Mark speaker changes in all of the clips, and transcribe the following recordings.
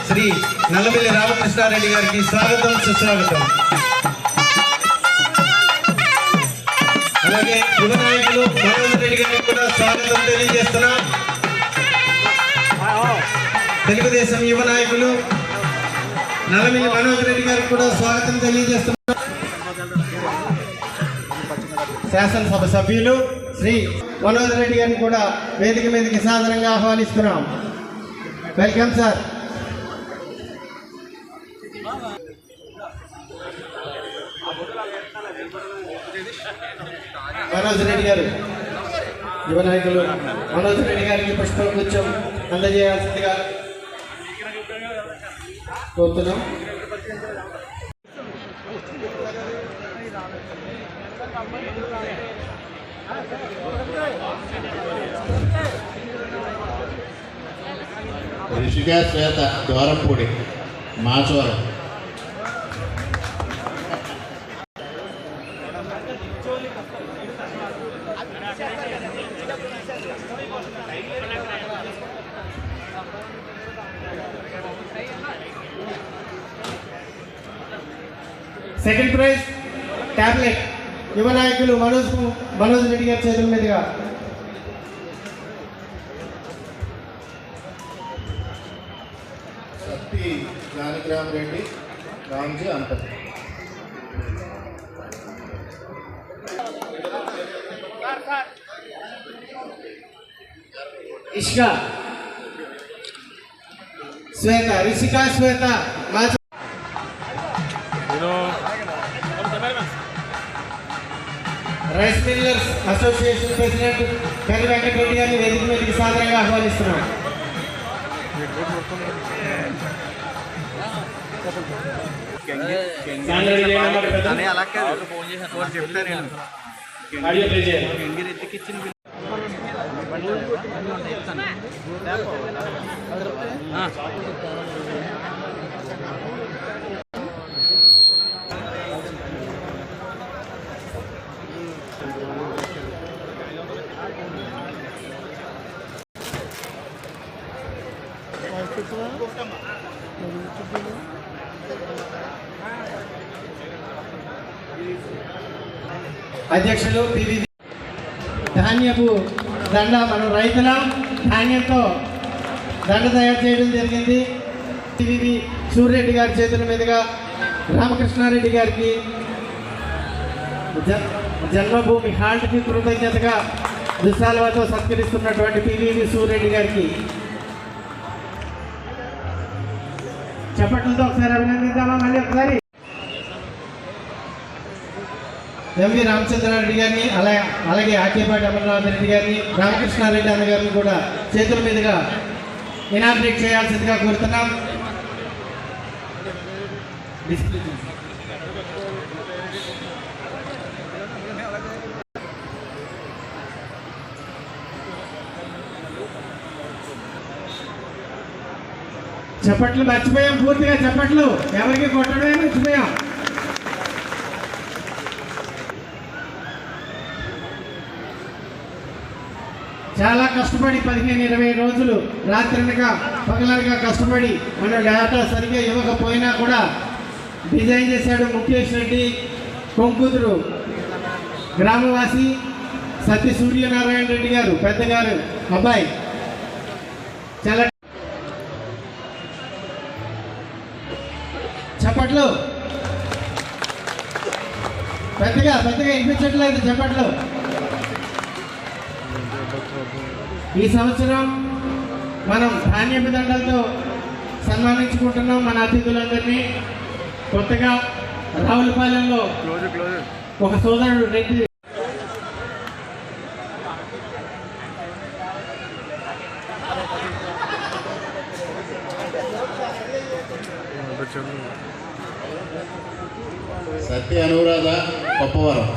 Speaker 1: శ్రీ నల్లమిల్లి రామకృష్ణారెడ్డి గారికి స్వాగతం సుస్వాగతం. అలాగే యువ నాయకులు మనోజ్ రెడ్డి గారికి కూడా స్వాగతం తెలియజేస్తున్నాం. తెలుగుదేశం యువ నాయకులు నల్లమిల్లి మనోజ్ రెడ్డి గారికి కూడా స్వాగతం తెలియజేస్తున్నాం. శాసనసభ సభ్యులు శ్రీ మనోజ్ రెడ్డి గారిని కూడా వేదిక మీదకి సాధారణంగా ఆహ్వానిస్తున్నాం. Welcome sir. మనోజ్ రెడ్డి గారు యువ నాయకులు మనోజ్ రెడ్డి గారికి పుష్పగుచ్చం అందజేయాల్సిందిగా కోరుతున్నాం.
Speaker 2: రిషిగా Shweta Durampudi Machavaram.
Speaker 1: Second prize tablet యువ నాయకులు మనోజ్ రెడ్డి గారి చేతుల మీదుగా.
Speaker 2: సత్తి జానకిరామ్ రెడ్డి రామ్జీ అంటది.
Speaker 1: ఇష్కా Shweta Rishika Shweta rice millers association president Karri Venkatareddy గారిని వేదిక మీదకి సాధారణంగా ఆహ్వానిస్తున్నాం. అధ్యక్షులు పివి ధాన్యపు దండ మనం రైతుల ధాన్యంతో దండ తయారు చేయడం జరిగింది. పివి సూర్యరెడ్డి గారి చేతుల మీదుగా రామకృష్ణారెడ్డి గారికి జన్మభూమి హాల్ట్కి కృతజ్ఞతగా దుస్సాలతో సత్కరిస్తున్నటువంటి పివి సూర్యరెడ్డి గారికి చప్పట్లతో ఒకసారి అభినందిద్దామా? మళ్ళీ ఒకసారి ఎంవి రామచంద్రారెడ్డి గారిని అలాగే ఆకేపాటి అమర్నాథ్ రెడ్డి గారిని రామకృష్ణారెడ్డి అన్న గారిని కూడా చేతుల మీదుగా ఇనాగ్రేట్ చేయాల్సిందిగా కోరుతున్నాం. చప్పట్లు మర్చిపోయాం, పూర్తిగా చప్పట్లు ఎవరికి కొట్టడమే మర్చిపోయాం. చాలా కష్టపడి 15-20 రోజులు రాత్రనగా పగలనగా కష్టపడి మన డేటా సరిగ్గా ఇవ్వకపోయినా కూడా డిజైన్ చేశాడు ముఖేష్ రెడ్డి కొంకూతురు గ్రామవాసి సత్య సూర్యనారాయణ రెడ్డి గారు పెద్దగారు అబ్బాయి. చాలా చప్పట్లు పెద్దగా వినిపించట్లేదు చప్పట్లు. ఈ సంవత్సరం మనం ధాన్యపు దండలతో సన్మానించుకుంటున్నాం మన అతిథులందరినీ. కొత్తగా రావులపాలెంలో ఒక సోదరుడు రెడ్డి
Speaker 2: సత్య అనురాధ కొప్పవరం.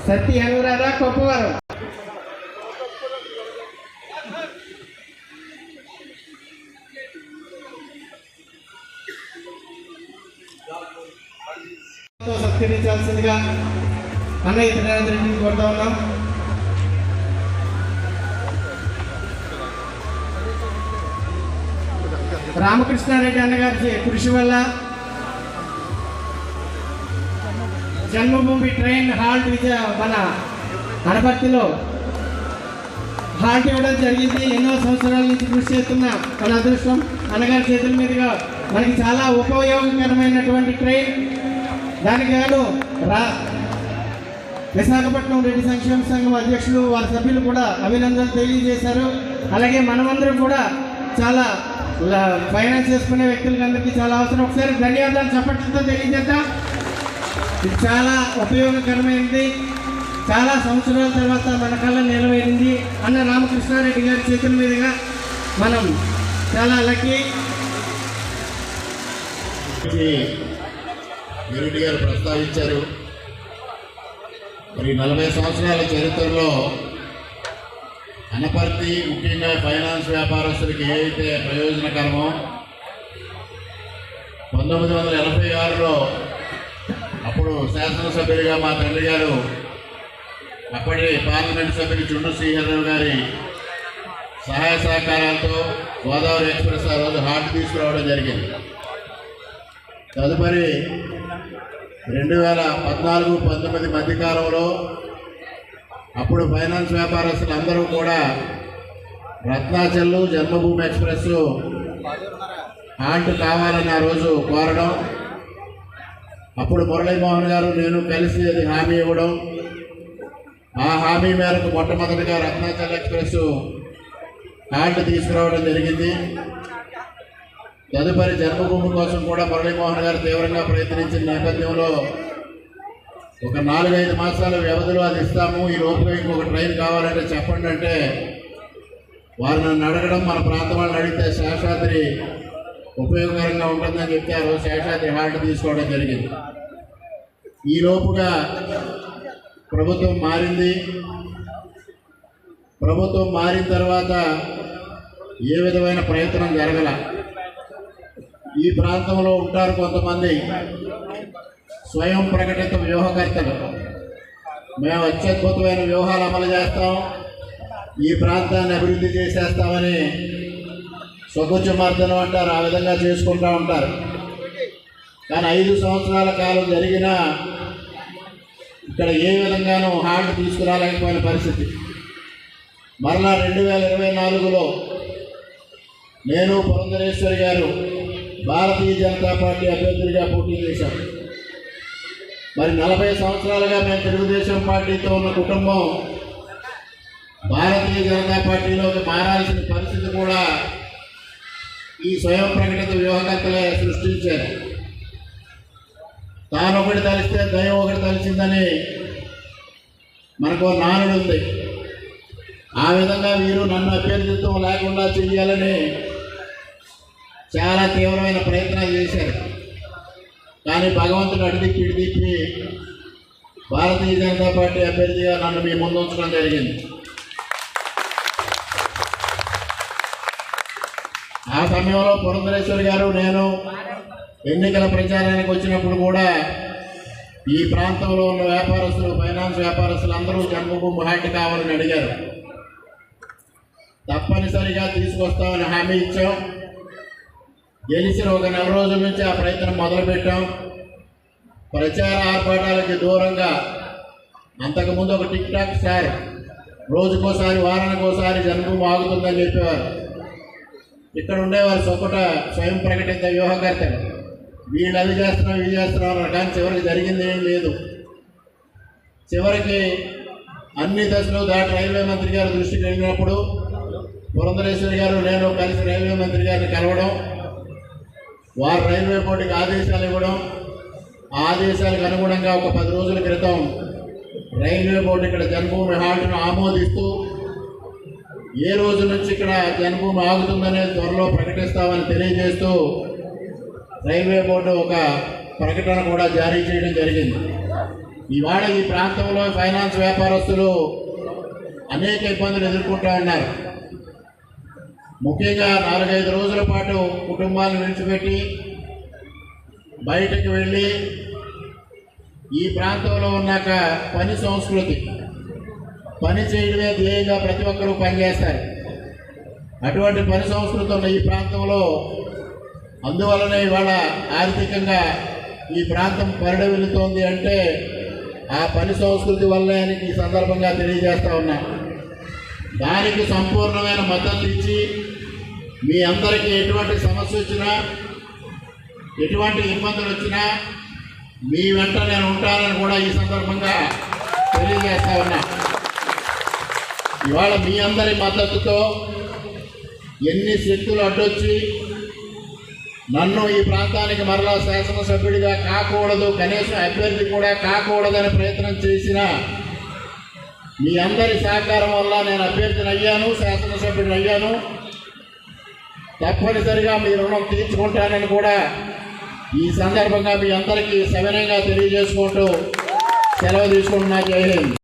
Speaker 1: సత్య అనురాధ కొప్పవరం. సత్కరించాల్సిందిగా అన్నయ్య త్రినాథ్ రెడ్డిని కోరుతా ఉన్నాం. రామకృష్ణారెడ్డి అన్నగారి కృషి వల్ల జన్మభూమి ట్రైన్ హాల్ట్ మన అనపర్తిలో హాల్ట్ ఇవ్వడం జరిగింది. ఎన్నో సంవత్సరాల నుంచి కృషి చేస్తున్న మన అదృష్టం అన్నగారి చేతుల మీదుగా మనకి చాలా ఉపయోగకరమైనటువంటి ట్రైన్. దానికి గాను విశాఖపట్నం రెడ్డి సంక్షేమ సంఘం అధ్యక్షులు వారి సభ్యులు కూడా అభినందనలు తెలియజేశారు. అలాగే మనమందరం కూడా చాలా ఫైనాన్స్ చేసుకునే వ్యక్తులకి అందరికీ చాలా అవసరం. ఒకసారి ధన్యవాదాలు చప్పట్లతో తెలియజేద్దాం. ఇది చాలా ఉపయోగకరమైనది. చాలా సంవత్సరాల తర్వాత మన కళ్ళ నిలవేరింది. అన్న రామకృష్ణారెడ్డి గారి చేతుల మీదుగా మనం చాలా లక్కీ.
Speaker 2: వీరెడ్డి గారు ప్రస్తావించారు. మరి 40 సంవత్సరాల చరిత్రలో అనపర్తి ముఖ్యంగా ఫైనాన్స్ వ్యాపారస్తులకి ఏదైతే ప్రయోజనకరమో 1986లో అప్పుడు శాసనసభ్యుడిగా మా తండ్రి గారు అప్పటి పార్లమెంట్ సభ్యులు చుండు శ్రీహరిరావు గారి సహాయ సహకారాలతో గోదావరి ఎక్స్ప్రెస్ ఆ రోజు హార్ట్ తీసుకురావడం జరిగింది. తదుపరి 2014-19 మధ్యకాలంలో అప్పుడు ఫైనాన్స్ వ్యాపారస్తులు అందరూ కూడా రత్నాచల్లు జన్మభూమి ఎక్స్ప్రెస్ హాల్ట్ కావాలని ఆ రోజు కోరడం, అప్పుడు మురళీమోహన్ గారు నేను కలిసి అది హామీ ఇవ్వడం, ఆ హామీ మేరకు మొట్టమొదటిగా రత్నాచల్ ఎక్స్ప్రెస్ హాల్ట్ తీసుకురావడం జరిగింది. తదుపరి జన్మభూమి కోసం కూడా మురళీమోహన్ గారు తీవ్రంగా ప్రయత్నించిన నేపథ్యంలో ఒక 4-5 మాసాల వ్యవధిలో అది ఇస్తాము, ఈ లోపుగా ఇంకొక ట్రైన్ కావాలంటే చెప్పండి అంటే వారు నన్ను అడగడం, మన ప్రాంతం వాళ్ళని అడిగితే శేషాద్రి ఉపయోగకరంగా ఉంటుందని చెప్తే ఆ రోజు శేషాద్రి హాల్ట్ తీసుకోవడం జరిగింది. ఈ లోపుగా ప్రభుత్వం మారింది. ప్రభుత్వం మారిన తర్వాత ఏ విధమైన ప్రయత్నం జరగల. ఈ ప్రాంతంలో ఉంటారు కొంతమంది స్వయం ప్రకటిత వ్యూహకర్తలు, మేము అత్యద్భుతమైన వ్యూహాలు అమలు చేస్తాం, ఈ ప్రాంతాన్ని అభివృద్ధి చేసేస్తామని స్వగుచ్చమర్దనం అంటారు, ఆ విధంగా చేసుకుంటూ ఉంటారు. కానీ 5 సంవత్సరాల కాలం జరిగినా ఇక్కడ ఏ విధంగానూ హాల్ట్ తీసుకురాలేకపోయిన పరిస్థితి. మరలా 2024లో నేను పురంధరేశ్వరి గారు భారతీయ జనతా పార్టీ అభ్యర్థులుగా పోటీ చేశాం. మరి 40 సంవత్సరాలుగా మేము తెలుగుదేశం పార్టీతో ఉన్న కుటుంబం భారతీయ జనతా పార్టీలోకి మారాల్సిన పరిస్థితి కూడా ఈ స్వయం ప్రకటిత వ్యూహకర్తలే సృష్టించారు. తాను ఒకటి తలిస్తే దైవం ఒకటి తలిచిందని మనకు నానుడు ఉంది. ఆ విధంగా వీరు నన్ను అభ్యర్థిత్వం లేకుండా చెయ్యాలని చాలా తీవ్రమైన ప్రయత్నాలు చేశారు. కానీ భగవంతుడు అడిదిప్పి ఇడిదిప్పి భారతీయ జనతా పార్టీ అభ్యర్థిగా నన్ను మీ ముందు ఉంచడం జరిగింది. ఆ సమయంలో పురంధరేశ్వరి గారు నేను ఎన్నికల ప్రచారానికి వచ్చినప్పుడు కూడా ఈ ప్రాంతంలో ఉన్న వ్యాపారస్తులు, ఫైనాన్స్ వ్యాపారస్తులు అందరూ జన్మభూమి హాల్ట్ కావాలని అడిగారు. తప్పనిసరిగా తీసుకొస్తామని హామీ ఇచ్చాం. గెలిచిన ఒక 4 రోజుల నుంచి ఆ ప్రయత్నం మొదలుపెట్టాం. ప్రచార ఆర్భాటాలకి దూరంగా అంతకుముందు ఒక టిక్ టాక్ స్టార్ రోజుకోసారి వారానికోసారి జన్మభూమి ఆగుతుందని చెప్పేవారు. ఇక్కడ ఉండేవారు స్వయం ప్రకటిత వ్యూహకర్తలు. వీళ్ళు అవి చేస్తున్నాం ఇవి చేస్తున్నాం అన్నారు. కానీ చివరికి జరిగింది ఏం లేదు. చివరికి అన్ని దశలు దాటి రైల్వే మంత్రి గారు దృష్టికి వెళ్ళినప్పుడు పురంధరేశ్వరి గారు నేను కలిసి రైల్వే మంత్రి గారిని కలవడం, వారు రైల్వే బోర్డుకి ఆదేశాలు ఇవ్వడం, ఆ ఆదేశాలకు అనుగుణంగా ఒక 10 రోజుల క్రితం రైల్వే బోర్డు ఇక్కడ జన్మభూమి హాల్ట్ను ఆమోదిస్తూ ఏ రోజు నుంచి ఇక్కడ జన్మభూమి ఆగుతుందనేది త్వరలో ప్రకటిస్తామని తెలియజేస్తూ రైల్వే బోర్డు ఒక ప్రకటన కూడా జారీ చేయడం జరిగింది. ఇవాళ ఈ ప్రాంతంలో ఫైనాన్స్ వ్యాపారస్తులు అనేక ఇబ్బందులు ఎదుర్కొంటూ ఉన్నారు. ముఖ్యంగా 4-5 రోజుల పాటు కుటుంబాలను విడిచిపెట్టి బయటకు వెళ్ళి ఈ ప్రాంతంలో ఉన్నాక పని సంస్కృతి, పని చేయడమే ధ్యేయంగా ప్రతి ఒక్కరూ పనిచేస్తారు. అటువంటి పని సంస్కృతి ఉన్న ఈ ప్రాంతంలో అందువలనే ఇవాళ ఆర్థికంగా ఈ ప్రాంతం పరిడవిల్లుతోంది అంటే ఆ పని సంస్కృతి వల్లే అని ఈ సందర్భంగా తెలియజేస్తా ఉన్నా. దానికి సంపూర్ణమైన మద్దతు ఇచ్చి మీ అందరికీ ఎటువంటి సమస్య వచ్చినా ఎటువంటి ఇబ్బందులు వచ్చినా మీ వెంట నేను ఉంటానని కూడా ఈ సందర్భంగా తెలియజేస్తా ఉన్నా. ఇవాళ మీ అందరి మద్దతుతో ఎన్ని శక్తులు అడ్డొచ్చి నన్ను ఈ ప్రాంతానికి మరలా శాసనసభ్యుడిగా కాకూడదు, కనీసం అభ్యర్థి కూడా కాకూడదని ప్రయత్నం చేసిన మీ అందరి సహకారం వల్ల నేను అభ్యర్థిని అయ్యాను, శాసనసభ్యుడిని అయ్యాను. తప్పనిసరిగా మీ రుణం తీర్చుకుంటానని కూడా ఈ సందర్భంగా మీ అందరికీ సవినయంగా తెలియజేసుకుంటూ సెలవు తీసుకుంటున్నా. జై హింద్.